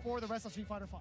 for the rest of Street Fighter V.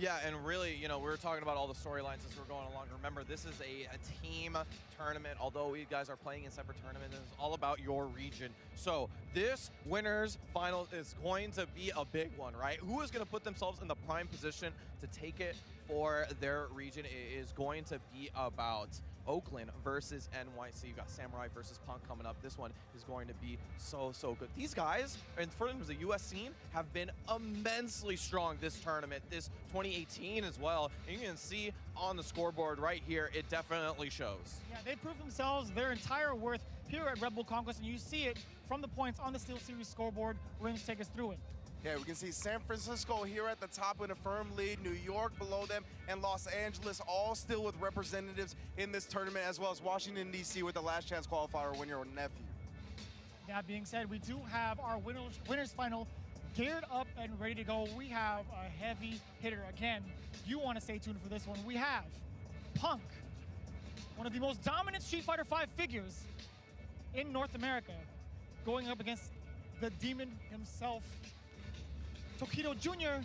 Yeah, and really, you know, we were talking about all the storylines as we're going along. Remember, this is a team tournament. Although you guys are playing in separate tournaments, it's all about your region. So this winners final is going to be a big one, right? Who is going to put themselves in the prime position to take it for their region? It is going to be about Oakland versus NYC. You got Samurai versus Punk coming up. This one is going to be so good. These guys, in terms of the US scene, have been immensely strong this tournament, this 2018 as well. And you can see on the scoreboard right here, it definitely shows. Yeah, they've proved themselves their entire worth here at Red Bull Conquest, and you see it from the points on the Steel Series scoreboard. We're going to take us through it. Yeah, we can see San Francisco here at the top with a firm lead, New York below them, and Los Angeles all still with representatives in this tournament, as well as Washington, D.C. with the last chance qualifier winner, Nephew. That being said, we do have our winners final geared up and ready to go. We have a heavy hitter. Again, you want to stay tuned for this one. We have Punk, one of the most dominant Street Fighter V figures in North America, going up against the demon himself, Tokido Jr.,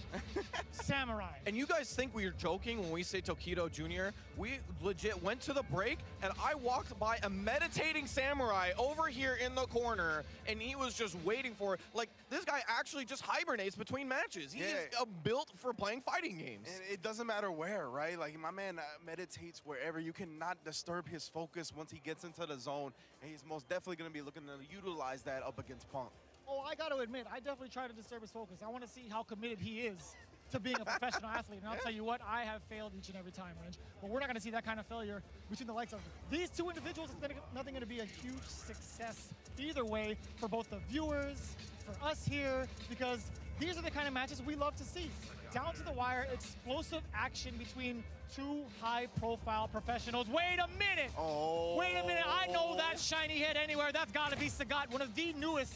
Samurai. And you guys think we are joking when we say Tokido Jr.? We legit went to the break, and I walked by a meditating Samurai over here in the corner, and he was just waiting for it. Like, this guy actually just hibernates between matches. He is built for playing fighting games. And it doesn't matter where, right? Like, my man meditates wherever. You cannot disturb his focus once he gets into the zone, and he's most definitely going to be looking to utilize that up against Punk. Oh, I got to admit, I definitely try to disturb his focus. I want to see how committed he is to being a professional athlete. And I'll tell you what, I have failed each and every time, Range. But we're not going to see that kind of failure between the likes of these two individuals. It's nothing going to be a huge success either way for both the viewers, for us here, because these are the kind of matches we love to see. Down to the wire, explosive action between two high-profile professionals. Wait a minute! Oh. Wait a minute, I know that shiny head anywhere. That's got to be Sagat, one of the newest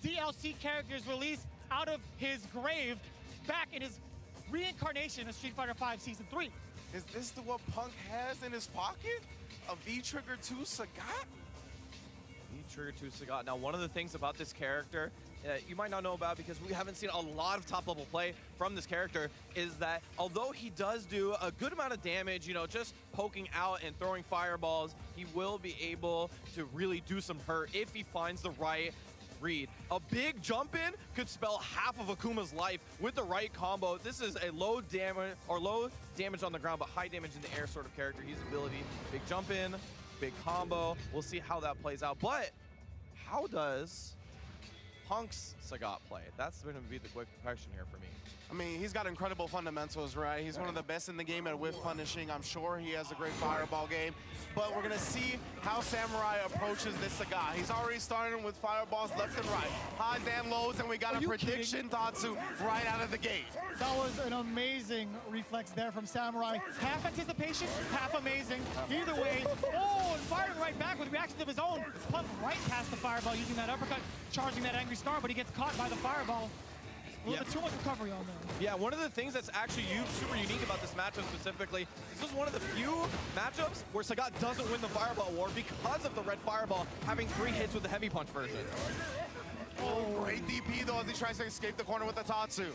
DLC characters released out of his grave back in his reincarnation of Street Fighter V Season 3. Is this what Punk has in his pocket? A V-Trigger 2 Sagat? V-Trigger 2 Sagat. Now, one of the things about this character you might not know about, because we haven't seen a lot of top-level play from this character, is that although he does do a good amount of damage, you know, just poking out and throwing fireballs, he will be able to really do some hurt if he finds the right read. A big jump in could spell half of AKUMA's life with the right combo. This is a low damage on the ground, but high damage in the air sort of character. His ability, big jump in, big combo. We'll see how that plays out. But how does Punk's Sagat play? That's going to be the quick question here for me. I mean, he's got incredible fundamentals, right? He's one of the best in the game at whiff punishing. I'm sure he has a great fireball game. But we're going to see how Samurai approaches this Sagat. He's already starting with fireballs left and right. Highs and lows, and we got a prediction Tatsu right out of the gate. That was an amazing reflex there from Samurai. Half anticipation, half amazing. Either way, oh, and firing right back with reactions of his own. Punk right past the fireball using that uppercut, charging that angry scar, but he gets caught by the fireball. A little bit too much recovery on there. Yeah, one of the things that's actually super unique about this matchup specifically, this is one of the few matchups where Sagat doesn't win the fireball war because of the red fireball having 3 hits with the heavy punch version. Oh, great DP though as he tries to escape the corner with the Tatsu.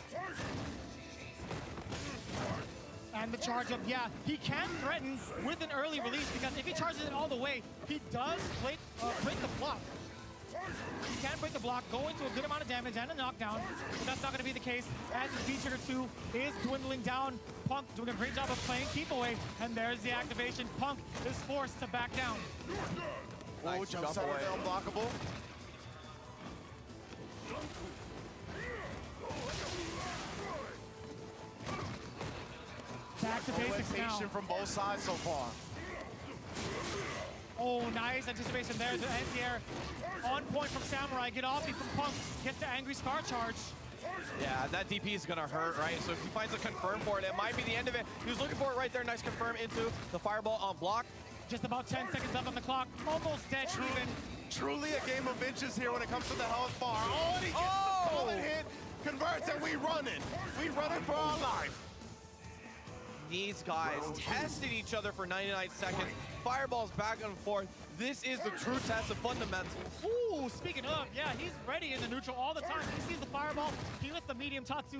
And the charge up, yeah, he can threaten with an early release, because if he charges it all the way, he does break the block. He can break the block, go into a good amount of damage and a knockdown, but that's not going to be the case as his V-Trigger 2 is dwindling down. Punk doing a great job of playing keep away, and there's the activation. Punk is forced to back down. Oh, jump set with the unblockable. Back to basics now. From both sides so far. Oh, nice anticipation there. The anti-air on point from Samurai. Get off from Punk. Gets the angry scar charge. Yeah, that DP is going to hurt, right? So if he finds a confirm for it, it might be the end of it. He was looking for it right there. Nice confirm into the fireball on block. Just about 10 seconds left on the clock. Almost dead even. Truly a game of inches here when it comes to the health bar. Oh, and he gets the bullet hit. Converts, and we running. We running for our life. These guys tested each other for 99 seconds. Fireballs back and forth. This is the true test of fundamentals. Ooh, speaking of, yeah, he's ready in the neutral all the time. He sees the fireball, he lets the medium Tatsu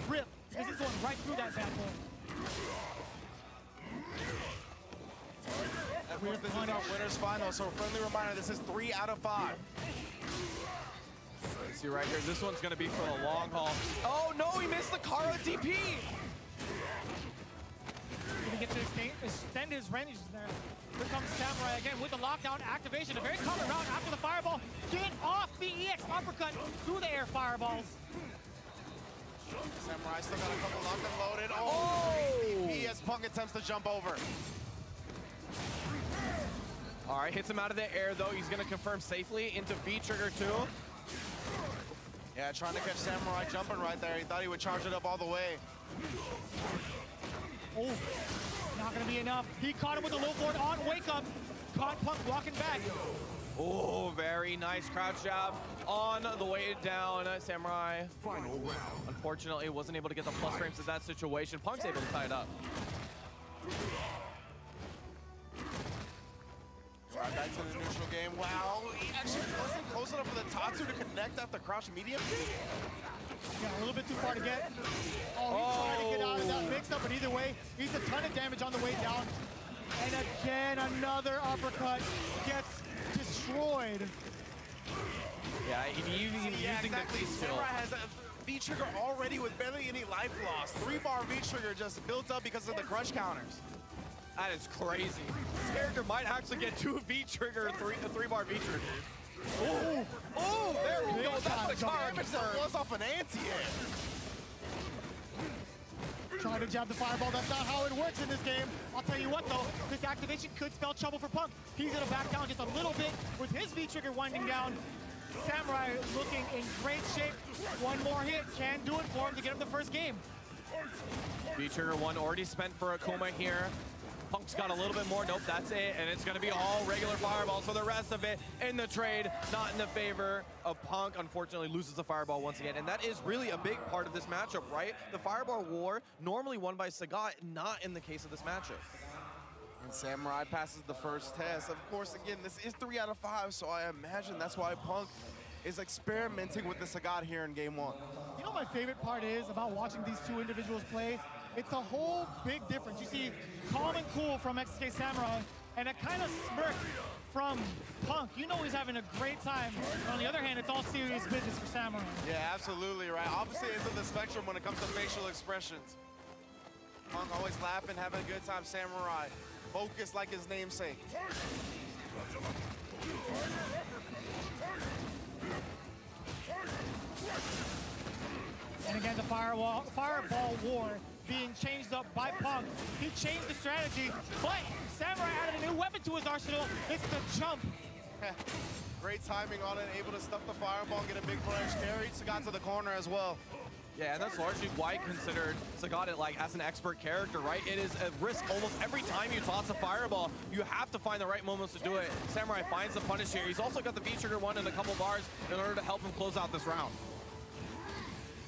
rip, because he's going right through that bad boy. Of course, this is our winner's final, so friendly reminder, this is 3 out of 5. See right here, this one's gonna be for the long haul. Oh no, he missed the Kara DP! Gonna get to extend his range there. Here comes Samurai again with the lockdown activation. A very common route after the fireball. Get off the EX uppercut through the air fireballs. Samurai still got a couple locked and loaded. Oh! He as Punk attempts to jump over. All right, hits him out of the air though. He's gonna confirm safely into V-trigger 2. Yeah, trying to catch Samurai jumping right there. He thought he would charge it up all the way. Oh, not gonna be enough. He caught him with a low board on wake up. Caught Punk walking back. Oh, very nice crouch jab on the way down. Samurai, Final round. unfortunately, wasn't able to get the plus frames in that situation. Punk's able to tie it up. Right back to the neutral game. Wow, he actually wasn't close enough for the Tatsu to connect after crouch medium. Yeah, a little bit too far to get. Oh, he tried to get out of that mix-up, but either way, he's a ton of damage on the way down. And again, another uppercut gets destroyed. Yeah, he's using exactly. the skill. Samurai has a V-trigger already with barely any life loss. 3-bar V-trigger just built up because of the crush counters. That is crazy. This character might actually get 2 V-trigger, 3-bar V-triggers. Oh, Oh, there we go. That's the card. Damage that was off an anti-air. trying to jab the fireball. That's not how it works in this game. I'll tell you what, though, this activation could spell trouble for Punk. He's going to back down just a little bit with his V-trigger winding down. Samurai looking in great shape. One more hit can do it for him to get him the first game. V-trigger 1 already spent for AKUMA here. Punk's got a little bit more. Nope, that's it. And it's going to be all regular fireballs for the rest of it in the trade, not in the favor of Punk. Unfortunately, loses the fireball once again. And that is really a big part of this matchup, right? The fireball war normally won by Sagat, not in the case of this matchup. And Samurai passes the first test. Of course, again, this is 3 out of 5, so I imagine that's why Punk is experimenting with the Sagat here in game 1. You know, my favorite part is about watching these two individuals play. It's a whole big difference. You see calm and cool from XK Samurai and a kind of smirk from Punk. You know he's having a great time. But on the other hand, it's all serious business for Samurai. Yeah, absolutely right. Opposite ends of the spectrum when it comes to facial expressions. Punk always laughing, having a good time. Samurai, focused like his namesake. And again, the fireball war being changed up by Punk. He changed the strategy, but Samurai added a new weapon to his arsenal. It's the jump. Great timing on it, able to stuff the fireball, get a big punish. Carried Sagat to the corner as well. Yeah, and that's largely why I considered Sagat like as an expert character, right? It is a risk almost every time you toss a fireball. You have to find the right moments to do it. Samurai finds the punish here. He's also got the V-trigger 1 and a couple bars in order to help him close out this round.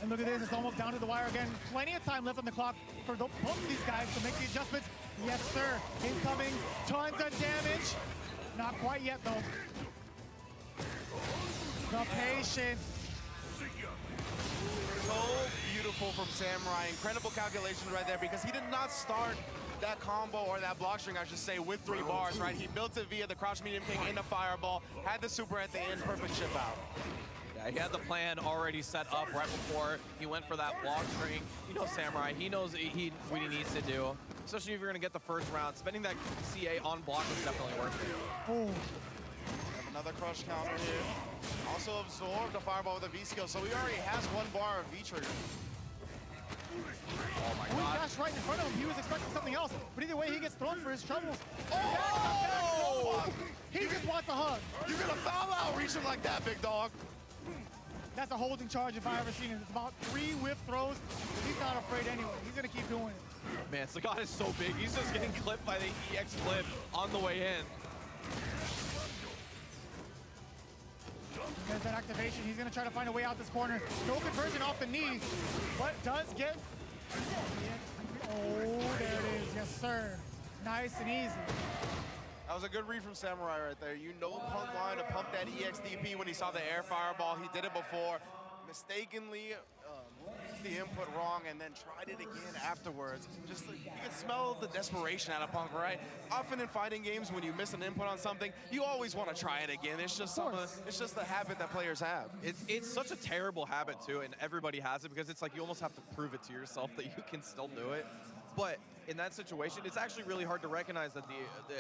And look at this, it's almost down to the wire again. Plenty of time left on the clock for both of these guys to make the adjustments. Yes, sir. Incoming, tons of damage. Not quite yet, though. The patience. So beautiful from Samurai. Incredible calculations right there because he did not start that combo or that block string, I should say, with 3 bars, right? He built it via the crouch medium king in the fireball, had the super at the end, perfect chip out. Yeah, he had the plan already set up right before he went for that block string. You know Samurai, he knows what he needs to do, especially if you're going to get the first round. Spending that CA on block is definitely worth it. Oh. Another crush counter here. Also absorbed the fireball with a V-skill, so he already has 1 bar of V-trigger. Oh my He god. dashed right in front of him. He was expecting something else, but either way, he gets thrown for his troubles. Oh! He just wants a hug. You're gonna foul out reach him like that, big dog. That's a holding charge if I ever seen it. It's about 3 whiff throws. He's not afraid anyway. He's gonna keep doing it. Man, Sagat is so big. He's just getting clipped by the EX flip on the way in. There's that activation. He's gonna try to find a way out this corner. No conversion off the knee, but does get... Oh, there it is. Yes, sir. Nice and easy. That was a good read from Samurai right there. You know Punk wanted to pump that EXDP when he saw the air fireball. He did it before. Mistakenly used the input wrong and then tried it again afterwards. Just you can smell the desperation out of Punk, right? Often in fighting games, when you miss an input on something, you always want to try it again. It's just it's just the habit that players have. It's such a terrible habit too, and everybody has it because it's like you almost have to prove it to yourself that you can still do it. But in that situation, it's actually really hard to recognize that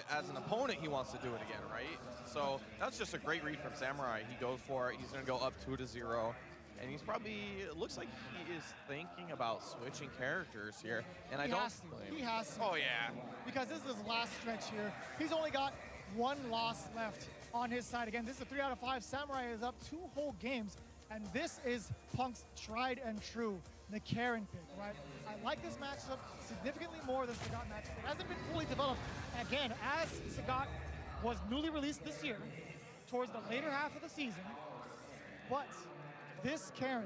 as an opponent, he wants to do it again, right? So that's just a great read from Samurai. He goes for it. He's going to go up 2-0. And he's probably, it looks like he is thinking about switching characters here. And He has to. Oh, yeah. Because this is his last stretch here. He's only got one loss left on his side. Again, this is a 3 out of 5. Samurai is up 2 whole games. And this is Punk's tried and true, the Karen pick, right? I like this matchup significantly more than Sagat matchup. It hasn't been fully developed. Again, as Sagat was newly released this year, towards the later half of the season, but this Karen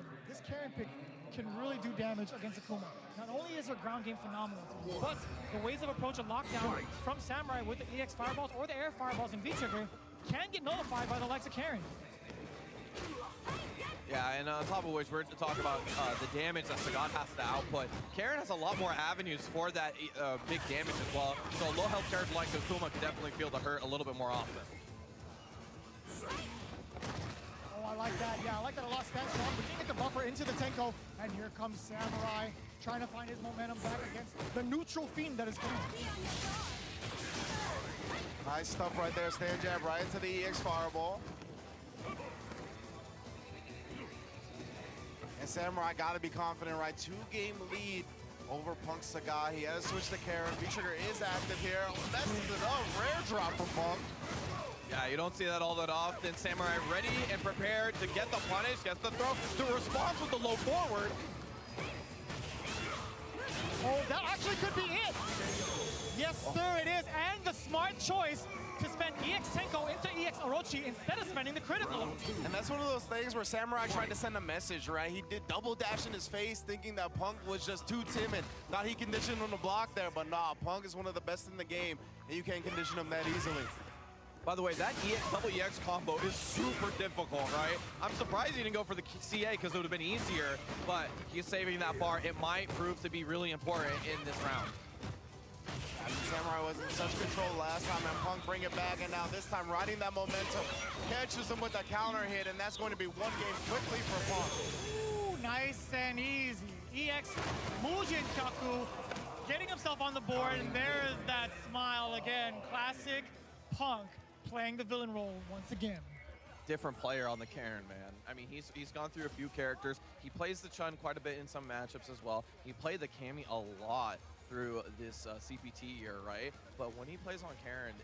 pick can really do damage against AKUMA. Not only is her ground game phenomenal, but the ways of approach a lockdown from Samurai with the EX fireballs or the air fireballs in V-Trigger can get nullified by the likes of Karen. Yeah, and on top of which, we're to talk about the damage that Sagat has to output. Karen has a lot more avenues for that big damage as well. So low health character like AKUMA can definitely feel the hurt a little bit more often. Oh, I like that. Yeah, I like that a lot. Stand strong, but you get the buffer into the Tenko, and here comes Samurai trying to find his momentum back against the neutral fiend that is coming. Nice stuff right there. Stand jab right into the EX fireball. And Samurai got to be confident, right? 2-game lead over Punk Sagat. He has to switch to Karen. V-Trigger is active here. Messes it up. Rare drop from Punk. Yeah, you don't see that all that often. Samurai ready and prepared to get the punish, gets the throw. The response with the low forward. Oh, that actually could be it. Yes, sir, it is. And the smart choice to spend EX Tenko into EX Orochi instead of spending the critical. And that's one of those things where Samurai tried to send a message, right? He did double dash in his face, thinking that Punk was just too timid. Thought he conditioned him to block there, but nah, Punk is one of the best in the game, and you can't condition him that easily. By the way, that double EX combo is super difficult, right? I'm surprised he didn't go for the CA because it would have been easier, but he's saving that bar. It might prove to be really important in this round. Samurai was in such control last time, and Punk bring it back, and now this time riding that momentum, catches him with a counter hit, and that's going to be 1 game quickly for Punk. Ooh, nice and easy. EX Mujin Kaku getting himself on the board, and there is that smile again. Classic Punk playing the villain role once again. Different player on the Karen, man. I mean, he's gone through a few characters. He plays the Chun quite a bit in some matchups as well. He played the Cammy a lot through this CPT year, right? But when he plays on Karen,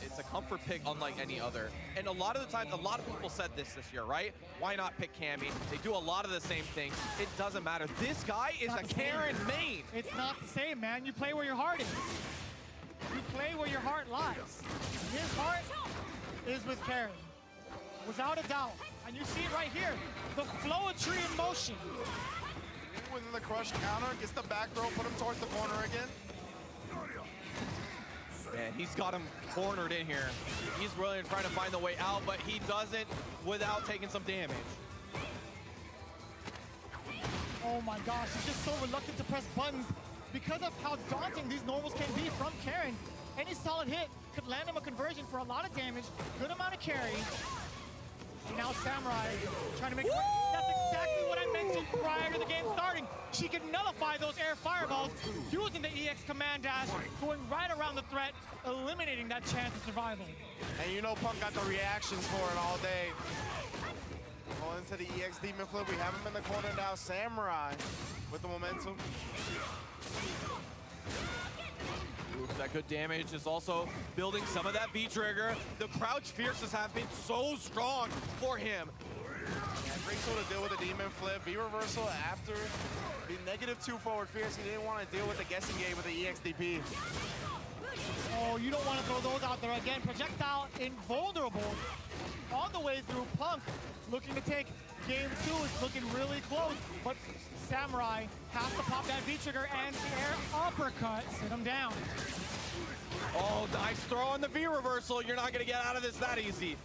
it's a comfort pick unlike any other. And a lot of the times, a lot of people said this year, right? Why not pick Cammy? They do a lot of the same things. It doesn't matter. This guy is a Karen main. It's not the same, man. You play where your heart is. You play where your heart lies. His heart is with Karen, without a doubt. And you see it right here, the flowetry in motion. Within the crush counter, gets the back throw, put him towards the corner again. Man, he's got him cornered in here. He's really trying to find the way out, but he doesn't without taking some damage. Oh my gosh, he's just so reluctant to press buttons because of how daunting these normals can be from Karen. Any solid hit could land him a conversion for a lot of damage, good amount of carry. And now Samurai trying to make it work. That's exactly what I mentioned prior to the game starting. She can nullify those air fireballs using the EX command dash, going right around the threat, eliminating that chance of survival. And you know Punk got the reactions for it all day. Going into the EX Demon Flip, we have him in the corner now. Samurai with the momentum. That good damage is also building some of that V-Trigger. The crouch fierces have been so strong for him. Yeah, great tool to deal with the Demon Flip. V-reversal after the -2 forward fierce. He didn't want to deal with the guessing game with the EXDP. Oh, you don't want to throw those out there again. Projectile invulnerable all the way through. Punk looking to take game 2. It's looking really close, but Samurai has to pop that V-trigger and the air uppercut, sit him down. Oh, nice throw on the V reversal. You're not gonna get out of this that easy.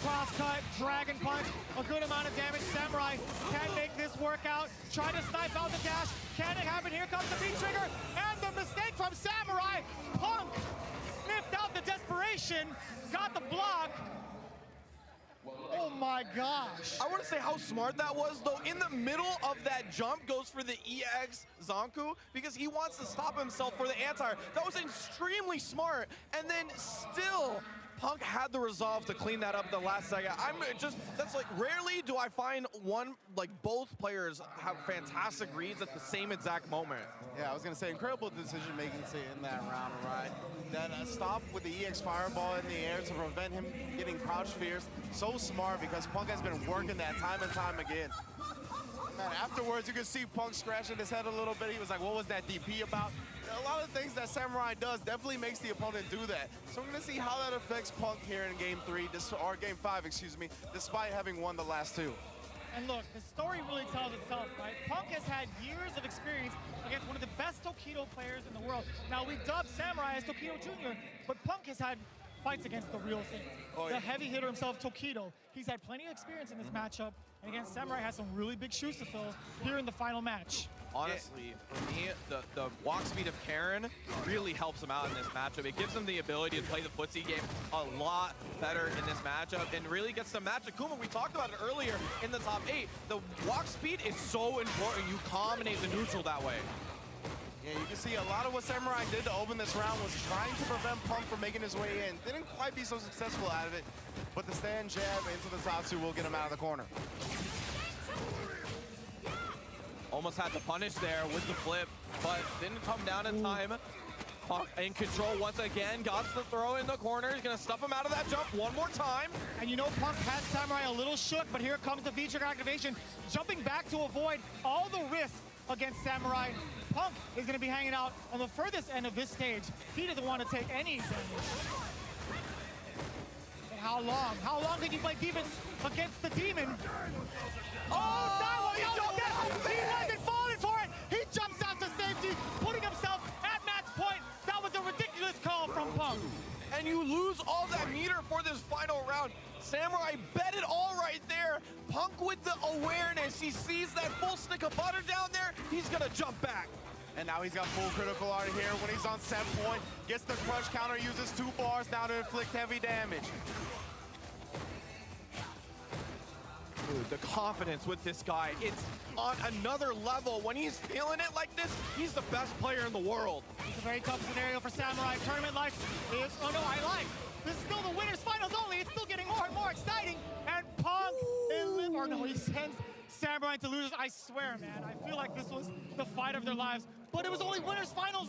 Cross cut, dragon punch, a good amount of damage. Samurai can make this work out. Try to snipe out the dash. Can it happen? Here comes the V-trigger, and the mistake from Samurai. Punk sniffed out the desperation, got the block. Oh my gosh. I want to say how smart that was, though. In the middle of that jump, goes for the EX Zanku because he wants to stop himself for the anti-air. That was extremely smart. And then still, Punk had the resolve to clean that up at the last second. That's like, rarely do I find both players have fantastic reads at the same exact moment. Yeah, I was going to say, incredible decision-making in that round, right? That stop with the EX Fireball in the air to prevent him getting crouch fears. So smart because Punk has been working that time and time again. Man, afterwards, you could see Punk scratching his head a little bit. He was like, what was that DP about? A lot of things that Samurai does definitely makes the opponent do that. So we're going to see how that affects Punk here in Game 3, or Game 5, excuse me, despite having won the last two. And look, the story really tells itself, right? Punk has had years of experience against one of the best Tokido players in the world. Now, we dubbed Samurai as Tokido Jr., but Punk has had fights against the real thing. Oh, yeah. The heavy hitter himself, Tokido. He's had plenty of experience in this matchup, and against Samurai has some really big shoes to fill here in the final match. Honestly, for me, the walk speed of Karen really helps him out in this matchup. It gives him the ability to play the footsie game a lot better in this matchup and really gets to match AKUMA. We talked about it earlier in the top 8. The walk speed is so important. You combinate the neutral that way. Yeah, you can see a lot of what Samurai did to open this round was trying to prevent Punk from making his way in. Didn't quite be so successful out of it, but the stand jab into the top two will get him out of the corner. Almost had to punish there with the flip, but didn't come down in time. Punk in control once again, got the throw in the corner. He's gonna stuff him out of that jump one more time. And you know Punk has Samurai a little shook, but here comes the V-trigger activation, jumping back to avoid all the risk against Samurai. Punk is gonna be hanging out on the furthest end of this stage. He doesn't want to take any damage. But how long? How long can you play defense against the demon? Oh, no! He wasn't falling for it! He jumps out to safety, putting himself at match point. That was a ridiculous call from Punk. And you lose all that meter for this final round. Samurai bet it all right there. Punk with the awareness. He sees that full stick of butter down there. He's gonna jump back. And now he's got full critical art here when he's on set point. Gets the crush counter, uses 2 bars now to inflict heavy damage. Dude, the confidence with this guy, it's on another level. When he's feeling it like this, he's the best player in the world. It's a very tough scenario for Samurai. Tournament life is, oh no, I lied. This is still the winners finals only. It's still getting more and more exciting. And Punk, he sends Samurai to losers. I swear, man, I feel like this was the fight of their lives. But it was only winners finals.